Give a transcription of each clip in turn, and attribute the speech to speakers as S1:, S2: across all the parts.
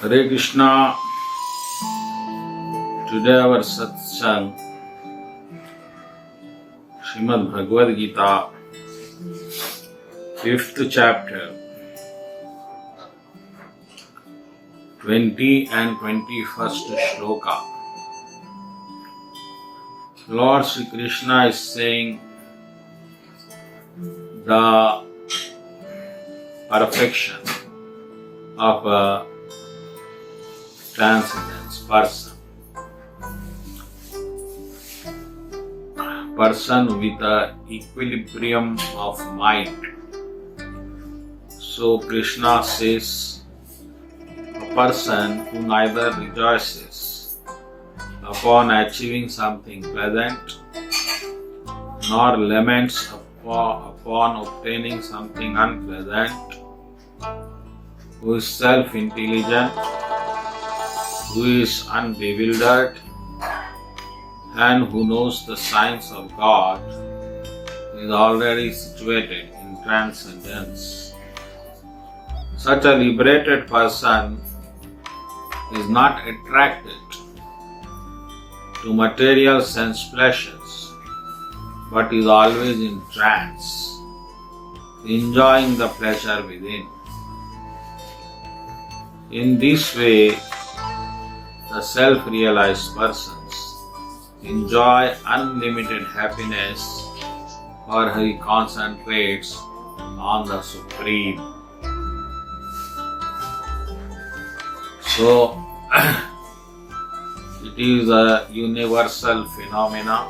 S1: Hare Krishna. Today our satsang, Bhagavad-Gita, 5th chapter, 20 and 21st shloka. Lord Sri Krishna is saying the perfection of a transcendence person with a equilibrium of mind. So Krishna says a person who neither rejoices upon achieving something pleasant nor laments upon obtaining something unpleasant, who is self-intelligent, who is unbewildered, and who knows the signs of God, is already situated in transcendence. Such a liberated person is not attracted to material sense pleasures, but is always in trance, enjoying the pleasure within. In this way, the self-realized persons enjoy unlimited happiness, for he concentrates on the Supreme. So, it is a universal phenomena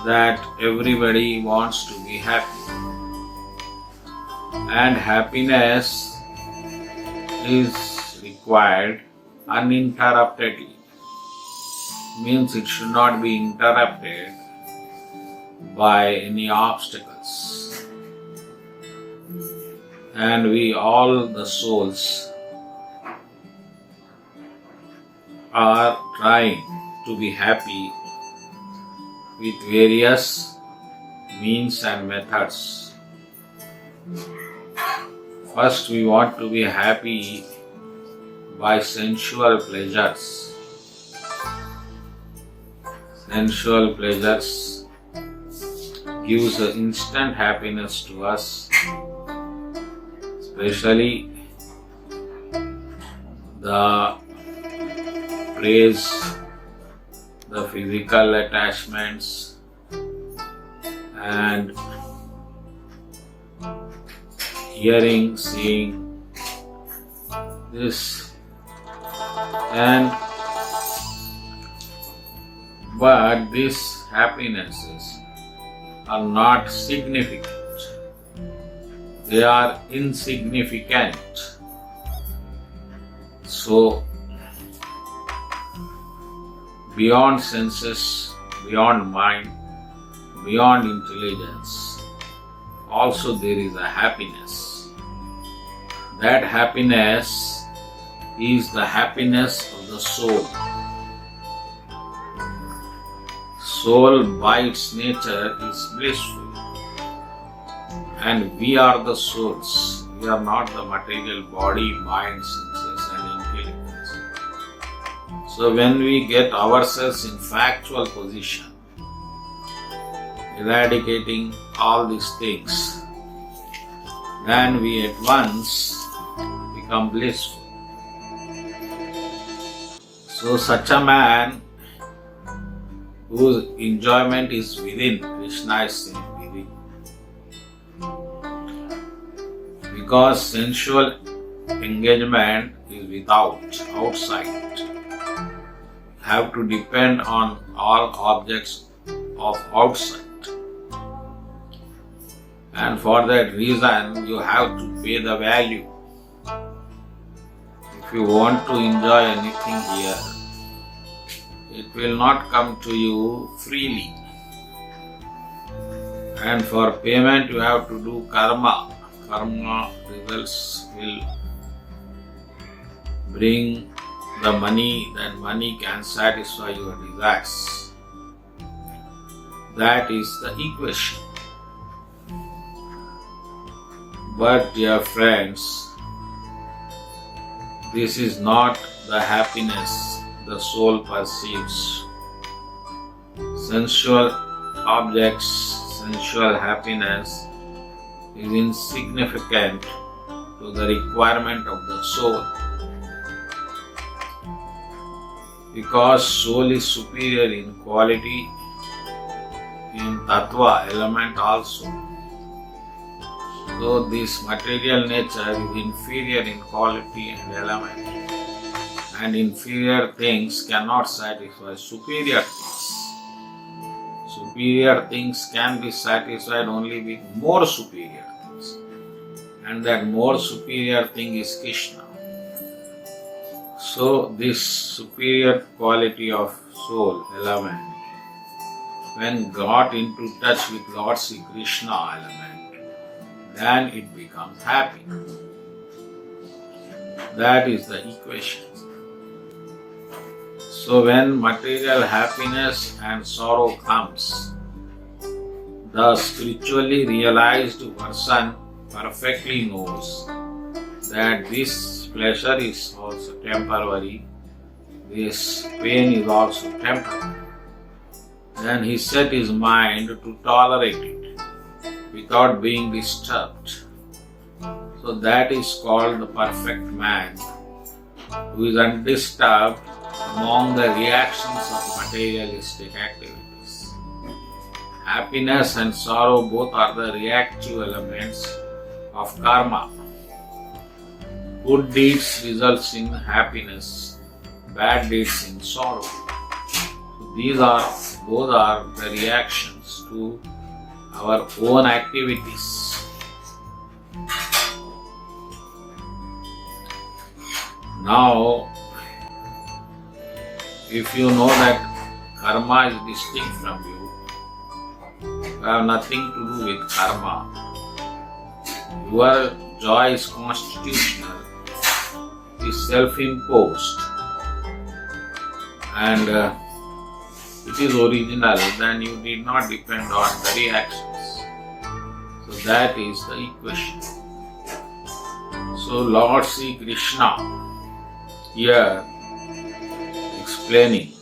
S1: that everybody wants to be happy. And happiness is required uninterruptedly. Means it should not be interrupted by any obstacles. And we all, the souls, are trying to be happy with various means and methods. First, we want to be happy by sensual pleasures. Sensual pleasures gives instant happiness to us, especially the praise, the physical attachments, and hearing, seeing this, but these happinesses are not significant. They are insignificant. So, beyond senses, beyond mind, beyond intelligence, also there is a happiness. That happiness is the happiness of the soul. Soul by its nature is blissful, and we are the souls. We are not the material body, mind, senses and intelligence. So when we get ourselves in factual position, eradicating all these things, then we at once become blissful. So such a man whose enjoyment is within, Krishna is saying within. Because sensual engagement is without, outside. You have to depend on all objects of outside. And for that reason, you have to pay the value. If you want to enjoy anything here, it will not come to you freely. And for payment you have to do karma. Karma results will bring the money, then money can satisfy your desires. That is the equation. But dear friends, this is not the happiness the soul perceives. Sensual objects, sensual happiness is insignificant to the requirement of the soul, because soul is superior in quality, in tattva element also. So this material nature is inferior in quality and element, and inferior things cannot satisfy superior things. Superior things can be satisfied only with more superior things, and that more superior thing is Krishna. So this superior quality of soul element, when got into touch with Lord Sri Krishna element, then it becomes happy. That is the equation. So when material happiness and sorrow comes, the spiritually realized person perfectly knows that this pleasure is also temporary, this pain is also temporary. Then he set his mind to tolerate it without being disturbed. So that is called the perfect man, who is undisturbed among the reactions of materialistic activities. Happiness and sorrow both are the reactive elements of karma. Good deeds results in happiness, bad deeds in sorrow. So both are the reactions to our own activities. Now, if you know that karma is distinct from you have nothing to do with karma. Your joy is constitutional, is self-imposed, and it is original, then you did not depend on the reactions. So that is the equation. So Lord Sri Krishna here explaining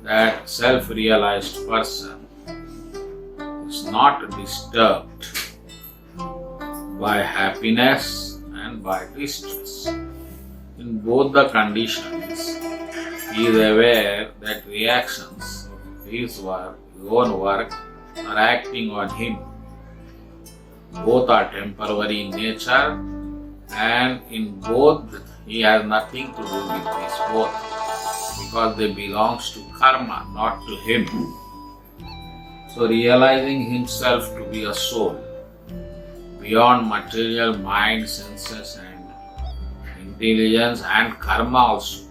S1: that self-realized person is not disturbed by happiness and by distress. In both the conditions, he is aware that reactions of his own work are acting on him. Both are temporary in nature, and in both he has nothing to do with these both, because they belongs to karma, not to him. So realizing himself to be a soul, beyond material mind, senses and intelligence and karma also,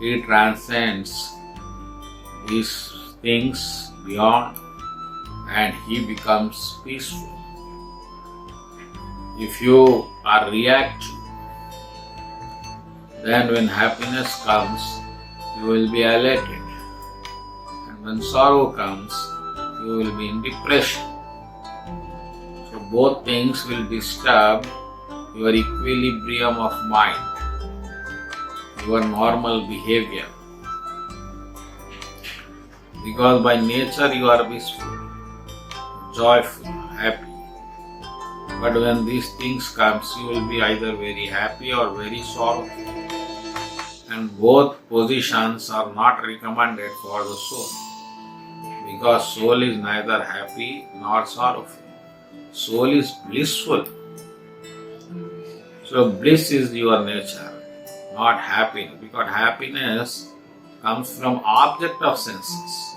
S1: he transcends these things beyond and he becomes peaceful. If you are reactive, then when happiness comes, you will be elated. And when sorrow comes, you will be in depression. So both things will disturb your equilibrium of mind, your normal behavior. Because by nature you are blissful, joyful, happy. But when these things comes, you will be either very happy or very sorrowful. And both positions are not recommended for the soul, because soul is neither happy nor sorrowful. Soul is blissful. So bliss is your nature, not happiness, because happiness comes from object of senses,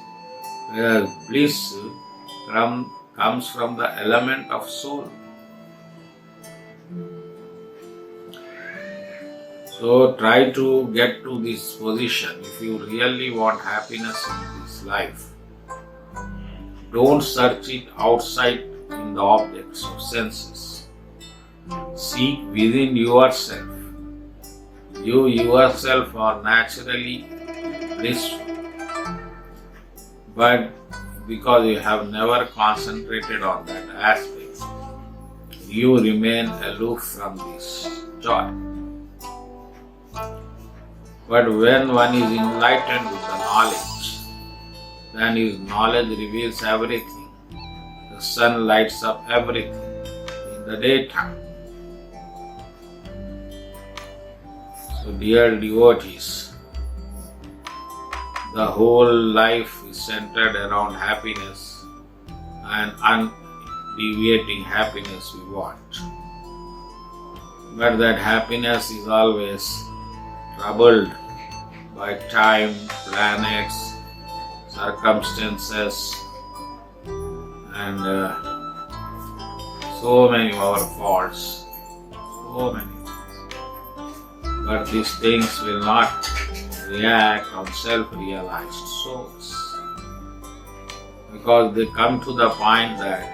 S1: whereas bliss comes from the element of soul. So try to get to this position if you really want happiness in this life. Don't search it outside in the objects of senses. Seek within yourself. You yourself are naturally blissful, but because you have never concentrated on that aspect, you remain aloof from this joy. But when one is enlightened with the knowledge, then his knowledge reveals everything. The sun lights up everything in the daytime. So dear devotees, the whole life is centered around happiness and undeviating happiness we want. But that happiness is always troubled by time, planets, circumstances, and so many of our faults, so many. But these things will not react on self-realized souls, because they come to the point that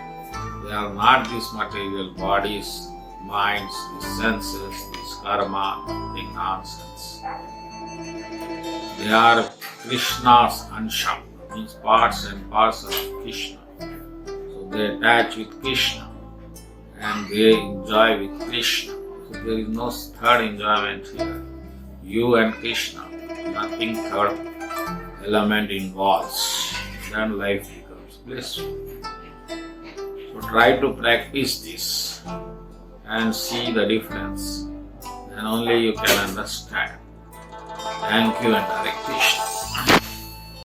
S1: they are not these material bodies, minds, these senses, this karma, nothing nonsense. They are Krishna's ansham, means parts and parcels of Krishna. So they attach with Krishna and they enjoy with Krishna. So there is no third enjoyment here. You and Krishna, nothing third element involves. Then life becomes blissful. So try to practice this and see the difference. Then only you can understand. Thank you and Hare Krishna.